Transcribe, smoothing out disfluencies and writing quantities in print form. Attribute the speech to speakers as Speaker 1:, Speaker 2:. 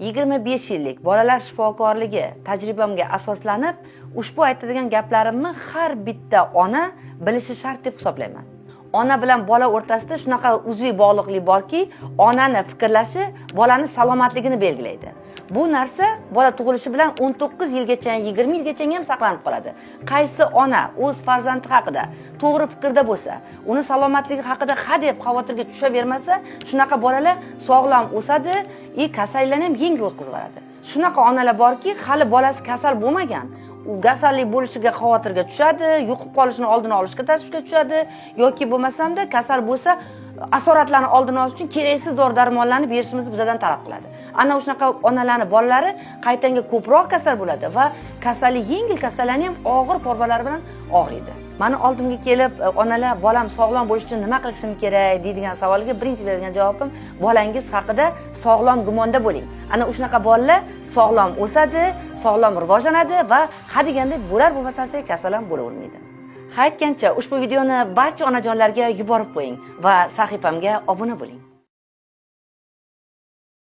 Speaker 1: 25 yillik bolalar shifokorligi tajribamga asoslanib, ushbu aytadigan gaplarimni har bitta ona bilishi shart deb hisoblayman. Ona bilan bola o'rtasida shunaqa uzviy bog'liqlik borki, onani fikrlashi bolani salomatligini belgilaydi. Bu narsa bola tug'ilishi bilan 19 yilgacha, 20 yilgacha ham saqlanib qoladi. Qaysi ona o'z farzandi haqida to'g'ri fikrda bo'lsa, uni salomatligi haqida hadeb xavotirga tushavermasa, shunaqa bolalar sog'lom o'sadi, kasalliklarni ham yengil o'tkazib oladi. Shunaqa onalar borki, hali bolasi kasal bo'lmagan, u kasallik bo'lishiga xavotirga tushadi, yuqib qolishini oldini olishga tashvishga tushadi yoki bo'lmasam-da kasal bo'lsa, asoratlarni oldini olish uchun keraksiz dori-darmonlarni berishimizni bizdan talab qiladi. Ana o'shunaqa onalarning bolalari qaytanga ko'proq kasal bo'ladi va kasallik yengil kasallarni ham og'ir formalari bilan og'riydi. Mani oldimga kelib, onalar bolam sog'lom bo'lish uchun nima qilishim kerak deydigan savolga birinchi bergan javobim, bolangiz haqida sog'lom gumonda bo'ling. Ana o'shunaqa bolalar sog'lom o'sadi, sog'lom rivojlanadi va hadeganda bo'lar bo'lmasa kasal ham bo'lavermaydi. Aytgancha ushbu videoni barcha onajonlarga yuborib qo'ying va sahifamga obuna bo'ling.